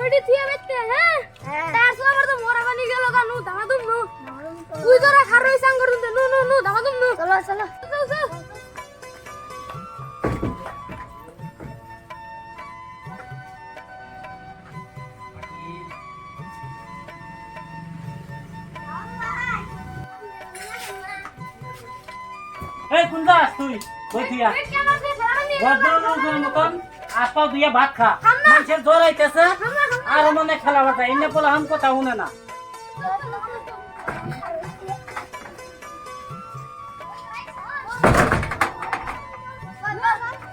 ওইটি থিয়া বেতে হ্যাঁ তার সবার তো মোরা বানি গেল গানু দামাদুম নু তুই তোরা খারই সাং করুন নু নু নু দামাদুম নু চলো চলো চল চল এই কোন যাস তুই কই থিয়া বদরুল মতন আপাও দিয়া ভাত খা মানুষের জ্বর আইতেছে আর মনে খেলা বাতা এনে বলে হাম কথা শুনে না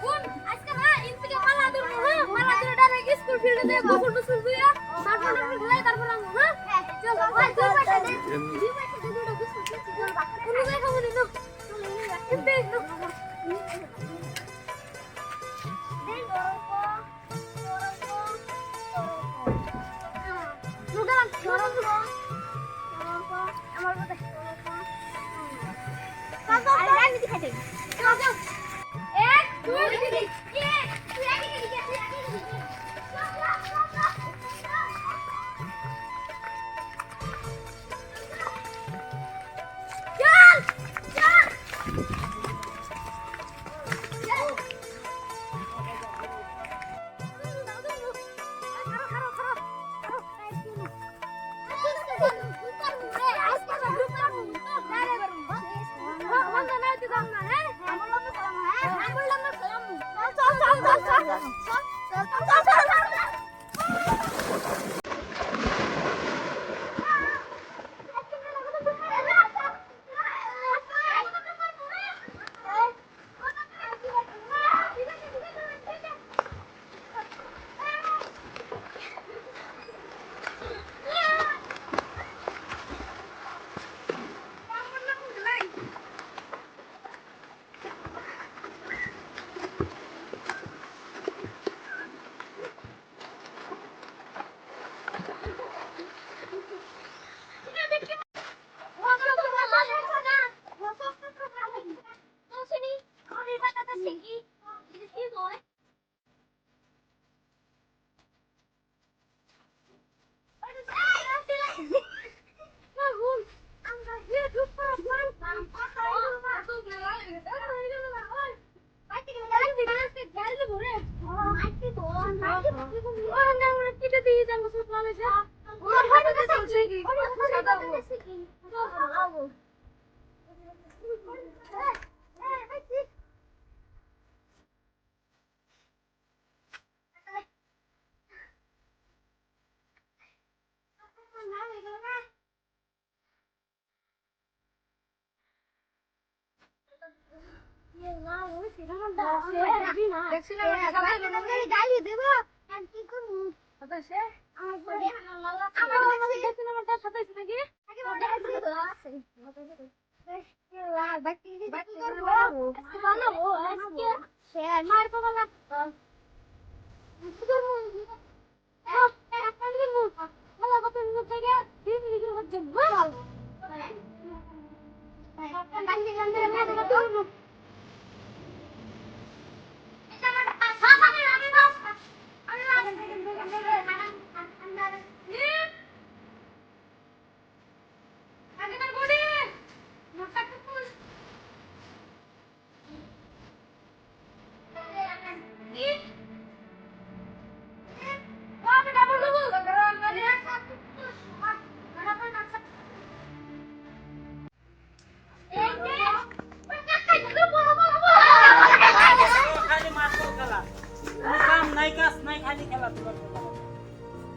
কোন আজকে না ইনপিকে মালা দূর হ্যাঁ মালা দূর ডাইরেক্ট স্কুল ফিল্ডে দে বাবুল বসুল দুইয়া মারফল খেলাই তারপর আম হ্যাঁ চল ভাই দুই পাশে দে দুই পাশে দে দুটো বিস্কুট চল বাকি কোন জায়গা খাবো নি নো ইনপে নো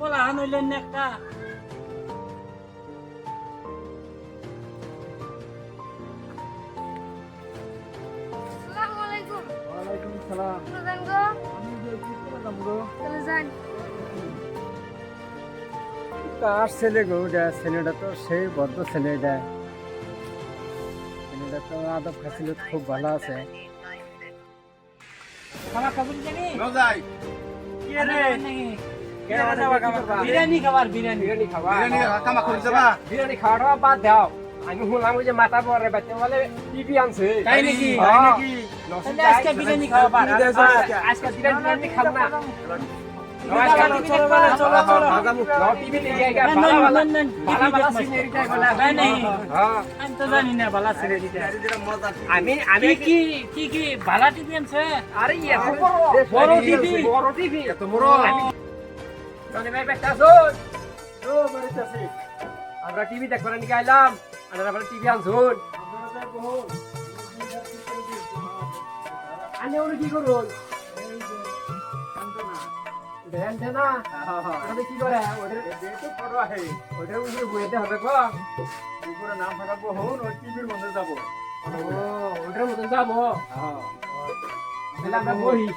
বলা হানইলেন একটা আসসালামু আলাইকুম ওয়ালাইকুম সালাম চলে যান গো আমি যে কি করলাম গো চলে যান কার ছেলে গো ছেলেটা তো সেই বদ্ধ ছেলেটা ছেলেটা তো আদব খাসিলত খুব ভালো আছে খাবার খাবি জানি যাই কি রে বিরিয়ানি খাবার বিরিয়ানি খাবার বিরিয়ানি কামা করে যাবা বিরিয়ানি খাওয়াটা বাদ দাও আমি শুনলাম ওই যে মাথা পরে বাচ্চা বলে টিভি আনছে তাই নাকি তাই নাকি তাহলে আজকে বিরিয়ানি খাওয়া আজকে বিরিয়ানি খাবো না টিভি নিয়ে গিয়ে ভালো ভালো সিনারি দেখো না হ্যাঁ আমি তো জানি না বালা ছেড়ে দিতে আমি কি কি কি বালা টিভি আনছে আরে এত বড় টিভি বড় টিভি এত বড় জনি ভাই ব্যস্ত আছো ও বাড়িতে আছি আমরা টিভি দেখবার নিয়ে আইলাম আমরা টিভি আনছুন আনে ওরে কি করুন দেন না ওটা কি করে ওটা তো বড় আছে ওটার উপরে বইতে হবে কো উপরে নাম ফাটাবো হন ওই টিভির মধ্যে যাব ও ওটার মধ্যে যাব হ্যাঁ তাহলে আমরা বহি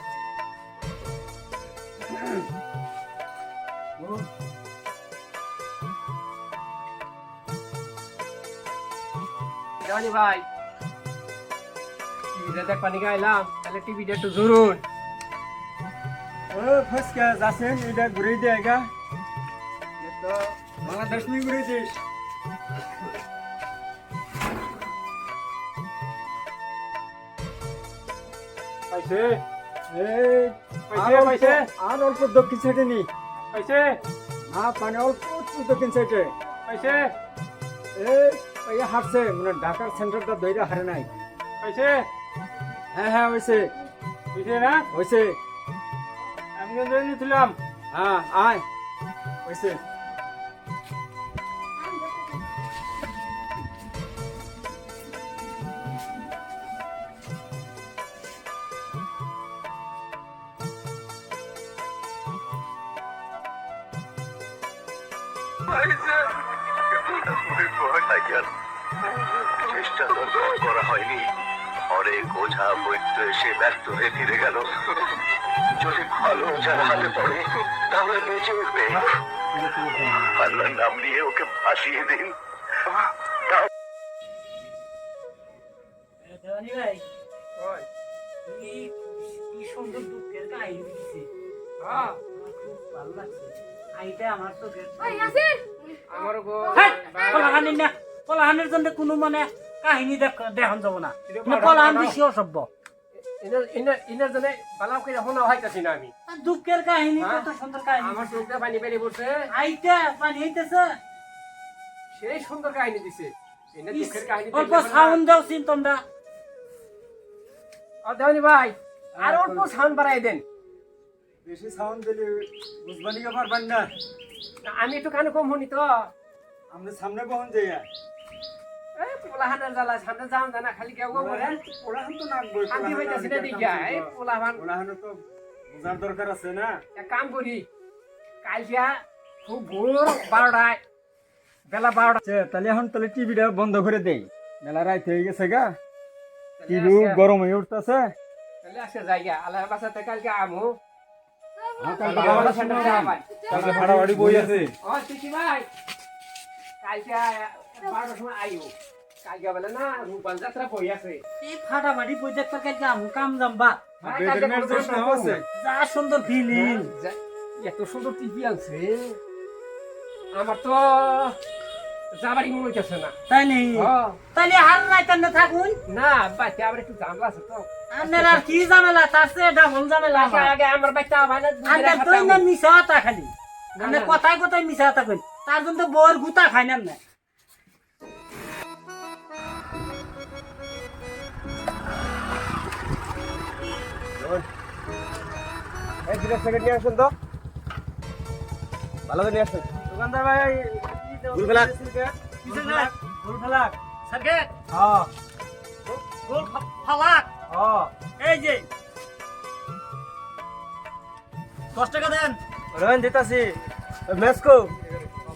জানি ভাই টিভিটা দেখ পানি গাইলাম তাহলে টিভিটা একটু জরুর ओ फस क्या जासे इधर घुरी देगा ये तो बांग्लादेश में घुरी थी पैसे ए पैसे আর অল্প দক্ষিণ সাইডে নি पैसे না পানি অল্প দক্ষিণ সাইডে पैसे এই হারছে মানে ঢাকার সেন্টারটা দইরা হারে নাই पैसे হ্যাঁ হ্যাঁ হইছে पैसे না হইছে আমি কিন্তু নিয়েছিলাম হ্যাঁ আয় হইছে চেষ্টা তো করা হয়নি অনেক ওঝা বৈদ্য এসে ব্যর্থ হয়ে ফিরে গেল যদি ভালো ওঝার হাতে পড়ে তাহলে বেঁচে উঠবে আল্লাহর নাম নিয়ে ওকে ভাসিয়ে দিন দেওয়ানি ভাই কি সুন্দর দুঃখের কাহিনী দিছে হ্যাঁ আমার খুব ভালো লাগছে আইটা আমার চোখের ওই ইয়াসিন আমার গো কলাহানির না কলাহানির জন্য কোনো মানে কাহিনী দেখান যাব না কলাহান বেশি অসভ্য ইনার জন্য বালাও করে হনা হইতাছি না আমি দুঃখের কাহিনী কত সুন্দর কাহিনী আমার চোখটা পানি বেরিয়ে পড়ছে আইটা পানি হইতেছে সেই সুন্দর কাহিনী দিছে এনে দুঃখের কাহিনী অল্প সাউন্ড দাও চিন তোমরা দেওয়ানি ভাই আর অল্প সাউন্ড বাড়াই দেন বেশি সাউন্ড দিলে বুঝবানি কে পারবেন না আমি একটু কানে কম শুনি তো আমরা সামনে বহন যাইয়া পোলাহানের জ্বালা সামনে যাও জানা খালি কেউ বলে ওরাহান তো নাকবো শান্তি হইতাছি না দেখিয়া এই পোলাহান ওরাহান তো বুঝার দরকার আছে না এক কাম করি কালকে খুব ভোর 12টায় বেলা 12টা তাহলে এখন তাহলে টিভিটা বন্ধ করে দেই মেলা রাত হয়ে গেছে গা টিভি গরম হয়ে উঠতেছে তাহলে আজকে যাইগা আল্লাহর বাসাতে কালকে আমু কালকে ভাড়াবাড়ি বই আছে ও চিঠি ভাই কালকে 12টার সময় আইও কালকে বলে না রূপাল যাত্রা বই আছে এই ফাটাফাটি বই দেখতে কালকে আমু কাম যাম্বা বেডরুমের জন্য আছে যা সুন্দর ফিলিং এত সুন্দর টিভি আছে আমার তো যাবারই মনে হইতেছে না তাই নেই তাইলে হার নাই তেনে থাকুন না বাচ্চা আবার একটু ঝামেলা আছে তো আপনার আর কি ঝামেলা তার চেয়ে ডাবল ঝামেলা আমার। আগে আমার বাচ্চা মানে আপনার তো না মিশা হতা খালি আপনি কথায় কথায় মিশা হতা কই তার জন্য তো বউর গুতা খাই না না এই দুটো সেকেন্ড নিয়ে আসুন তো ভালো করে নিয়ে আসুন দোকানদার ভাই ভুল ফেলা গোল ফালাক সারকে হ্যাঁ গোল ফালাক হ্যাঁ এই যে 10 টাকা দেন রোহন দিতাছি মেসকো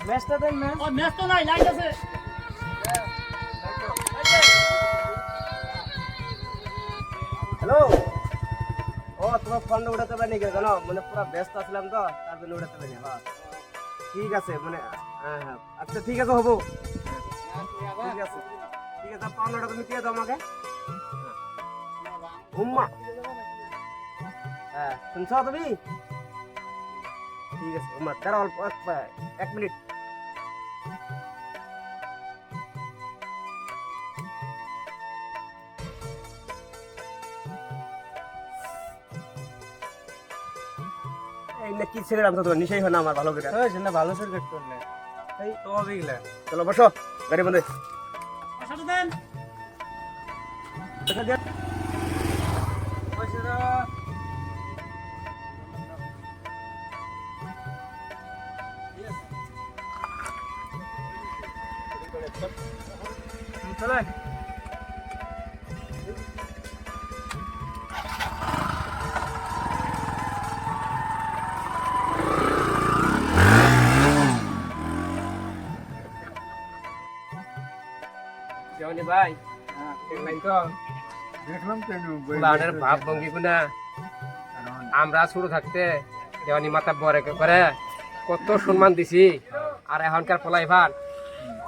মেসটা দেন না ও ম্যাচ তো নাই লাইট আছে হ্যালো ও তোমার ফোন উঠাতে পারিনি কেন জানো মানে পুরো ব্যস্ত ছিলাম তো তার জন্য উঠাতে পারিনি হ্যাঁ ঠিক আছে মানে হ্যাঁ হ্যাঁ আচ্ছা ঠিক আছে হবো ঠিক আছে ঠিক আছে পাওনাটা তুমি দিয়ে দাও আমাকে উম্মা হ্যাঁ শুনছো তুমি ঠিক আছে উম্মা তারা অল্প 1 মিনিট এমনি কি ছেলে আনছো তোমার নিশাই হয় না আমার ভালো করে ওই জন্য ভালো সুর করতে না এই তো বিগলা চলো বসো গাড়ি বন্ধে বসাতে দেন। পয়সা দাও চলে জনি ভাই দেখলেন তো দেখলাম কেন ফুলানের ভাব ভঙ্গি গুনা আমরা ছোট থাকতে দেওয়ানি মাথা বরে করে কত সম্মান দিছি আর এখনকার পলাই ভান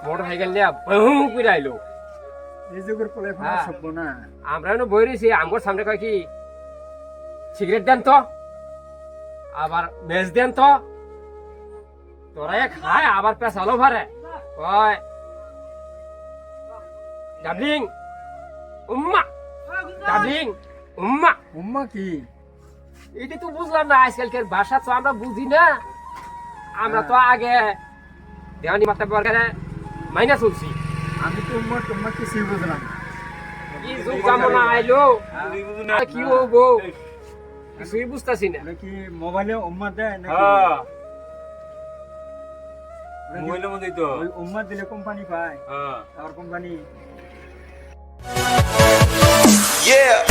মোটর সাইকেল নিয়ে বহু করে আইলো এই যুগের পলাই ফোন হ্যাঁ। সব না আমরা এনে বই রয়েছি আমার সামনে কয় কি সিগারেট দেন তো আবার মেজ দেন তো তোরাই খায় আবার পেছালো ভারে কয় ডাবলিং উম্মা ডাবলিং উম্মা উম্মা কি এটা তো বুঝলাম না আজকালকার ভাষা তো আমরা বুঝি না আমরা তো আগে দেওয়ানি মাথা বরগারে মাইনা চলছি আমি তো উম্মা কিছুই বুঝলাম না। কি যুগ জামানা আইলো আর কি হবো কিছুই বুঝতাছি না ওরা কি মোবাইলে উম্মা দেয় নাকি হ্যাঁ ওরা কি- মোবাইলের মধ্যেই তো ওই উম্মা দিলে কোম্পানি পায় হ্যাঁ আর কোম্পানি Yeah.